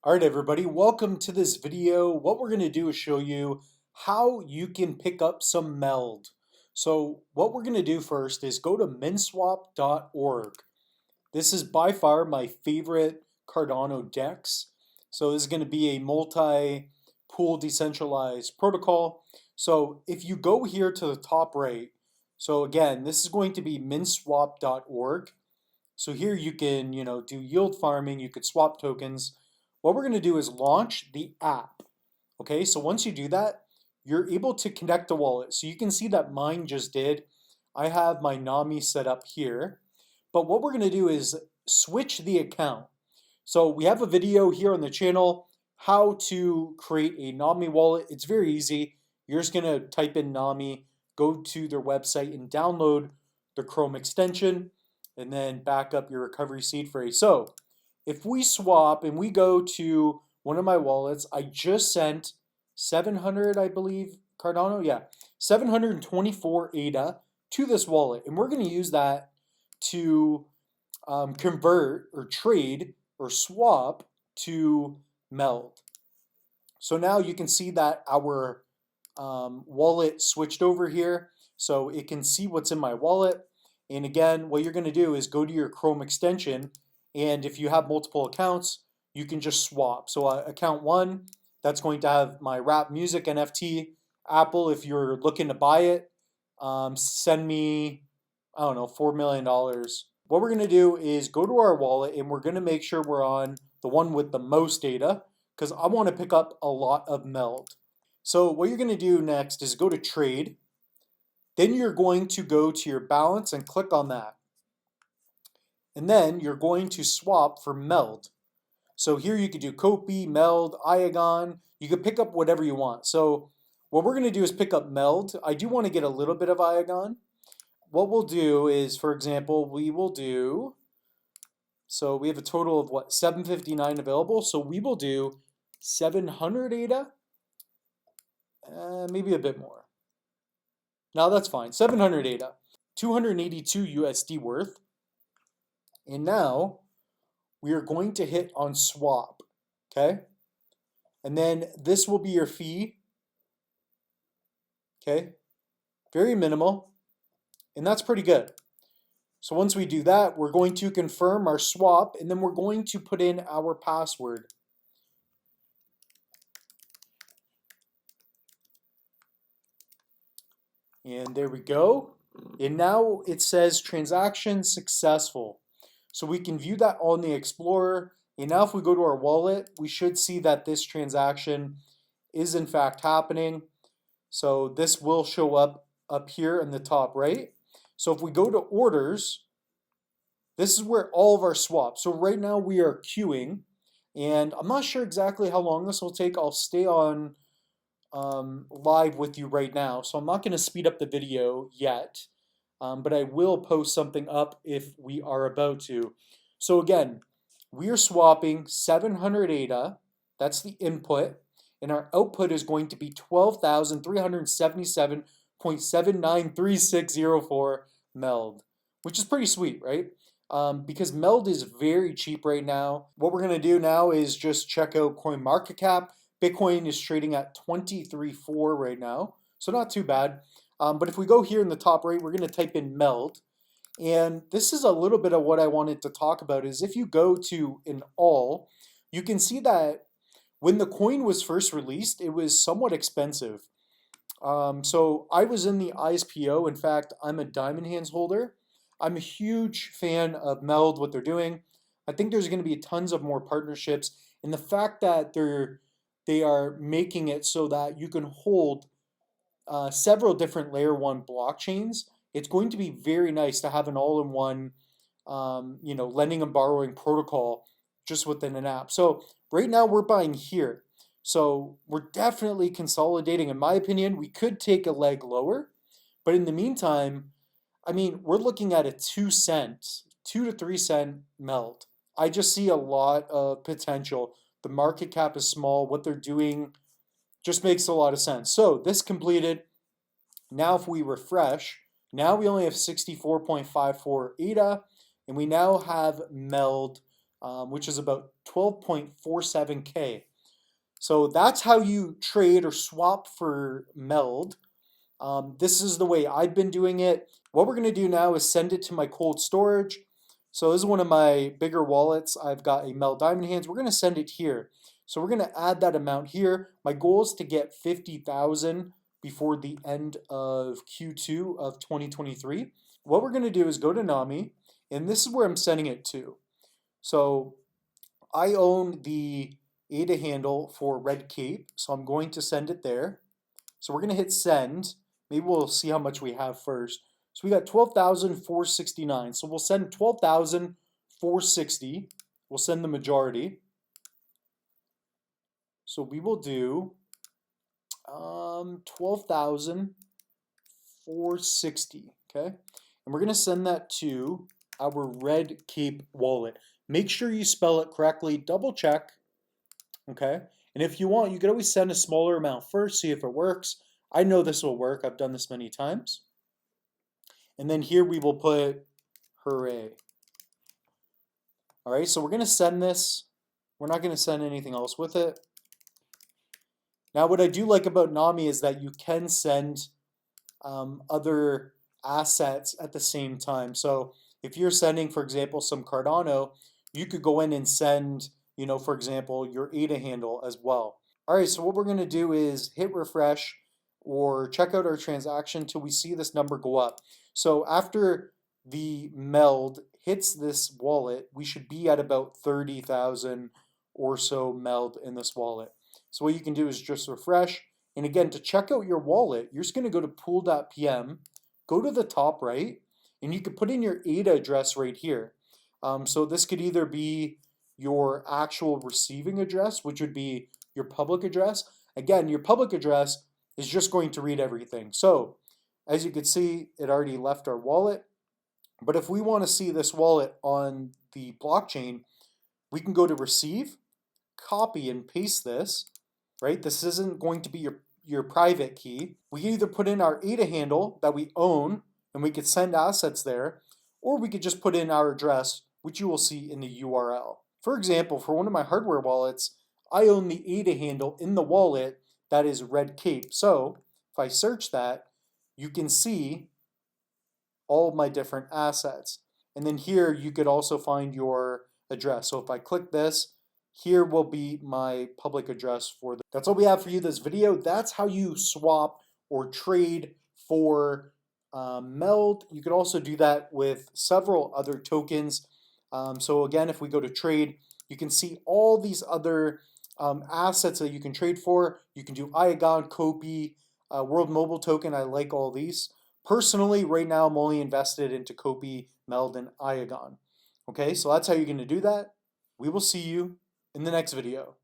All right, everybody, welcome to this video. What we're going to do is show you how you can pick up some MELD. So what we're going to do first is go to minswap.org. This is by far my favorite Cardano DEX. So this is going to be a multi-pool decentralized protocol. So if you go here to the top right, so again, this is going to be minswap.org. So here you can, do yield farming, you could swap tokens. What we're going to do is launch the app. Okay, so once you do that, you're able to connect a wallet. So you can see that mine just did. I have my Nami set up here. But what we're going to do is switch the account. So we have a video here on the channel how to create a Nami wallet. It's very easy. You're just going to type in Nami, go to their website and download the Chrome extension, and then back up your recovery seed phrase. So if we swap and we go to one of my wallets, I just sent 700, I believe, Cardano, yeah, 724 ADA to this wallet. And we're going to use that to convert or trade or swap to MELD. So now you can see that our wallet switched over here. So it can see what's in my wallet. And again, what you're going to do is go to your Chrome extension, and if you have multiple accounts, you can just swap. So account one, that's going to have my rap music NFT. Apple, if you're looking to buy it, send me, I don't know, $4 million. What we're going to do is go to our wallet, and we're going to make sure we're on the one with the most data, because I want to pick up a lot of MELD. So what you're going to do next is go to trade. Then you're going to go to your balance and click on that. And then you're going to swap for MELD. So here you could do Copy, MELD, Iagon. You could pick up whatever you want. So what we're going to do is pick up MELD. I do want to get a little bit of Iagon. What we'll do is, for example, we will do, so we have a total of what, 759 available. So we will do 700 ADA, maybe a bit more. Now that's fine. 700 ADA, 282 USD worth. And now we are going to hit on swap. Okay. And then this will be your fee. Okay. Very minimal. And that's pretty good. So once we do that, we're going to confirm our swap, and then we're going to put in our password. And there we go. And now it says transaction successful. So we can view that on the Explorer. And now if we go to our wallet, we should see that this transaction is in fact happening. So this will show up here in the top right. So if we go to orders, this is where all of our swaps. So right now we are queuing, and I'm not sure exactly how long this will take. I'll stay on live with you right now, so I'm not going to speed up the video yet, but I will post something up if we are about to. So again, we are swapping 700 ADA, that's the input, and our output is going to be 12,377.793604 MELD, which is pretty sweet, right? Because MELD is very cheap right now. What we're going to do now is just check out CoinMarketCap. Bitcoin is trading at 23.4 right now, so not too bad. But if we go here in the top right, we're going to type in MELD. And this is a little bit of what I wanted to talk about is if you go to an all, you can see that when the coin was first released, it was somewhat expensive. So I was in the ISPO. In fact, I'm a Diamond Hands holder. I'm a huge fan of MELD, what they're doing. I think there's going to be tons of more partnerships. And the fact that they are making it so that you can hold several different layer one blockchains, it's going to be very nice to have an all-in-one, lending and borrowing protocol just within an app. So right now we're buying here. So we're definitely consolidating. In my opinion, we could take a leg lower, but in the meantime, I mean, we're looking at a 2 to 3 cent MELD. I just see a lot of potential. The market cap is small. What they're doing just makes a lot of sense. So this completed. Now if we refresh, now we only have 64.54 ADA, and we now have MELD which is about 12.47K. So that's how you trade or swap for MELD. This is the way I've been doing it. What we're going to do now is send it to my cold storage. So this is one of my bigger wallets. I've got a MELD Diamond Hands. We're going to send it here. So we're going to add that amount here. My goal is to get 50,000 before the end of Q2 of 2023. What we're going to do is go to Nami, and this is where I'm sending it to. So I own the ADA handle for Red Cape, so I'm going to send it there. So we're going to hit send. Maybe we'll see how much we have first. So we got 12,469. So we'll send 12,460. We'll send the majority. So we will do 12,460. Okay. And we're going to send that to our Red Cape wallet. Make sure you spell it correctly. Double check. Okay. And if you want, you could always send a smaller amount first, see if it works. I know this will work. I've done this many times. And then here we will put hooray. All right, so we're going to send this. We're not going to send anything else with it. Now, what I do like about Nami is that you can send other assets at the same time. So if you're sending, for example, some Cardano, you could go in and send, for example, your ADA handle as well. All right, so what we're going to do is hit refresh or check out our transaction till we see this number go up. So after the MELD hits this wallet, we should be at about 30,000 or so MELD in this wallet. So what you can do is just refresh. And again, to check out your wallet, you're just going to go to pool.pm, go to the top right, and you can put in your ADA address right here. So this could either be your actual receiving address, which would be your public address. Again, your public address is just going to read everything. So as you can see, it already left our wallet. But if we want to see this wallet on the blockchain, we can go to receive, copy and paste this, right? This isn't going to be your private key. We can either put in our ADA handle that we own and we could send assets there, or we could just put in our address, which you will see in the URL. For example, for one of my hardware wallets, I own the ADA handle in the wallet that is Red Cape. So if I search that, you can see all of my different assets. And then here you could also find your address. So if I click this, here will be my public address for the. That's all we have for you this video. That's how you swap or trade for MELD. You could also do that with several other tokens. So again, if we go to trade, you can see all these other assets that you can trade for. You can do Iagon, Kopi, World Mobile Token. I like all these. Personally, right now, I'm only invested into Kopi, MELD, and Iagon. Okay, so that's how you're going to do that. We will see you in the next video.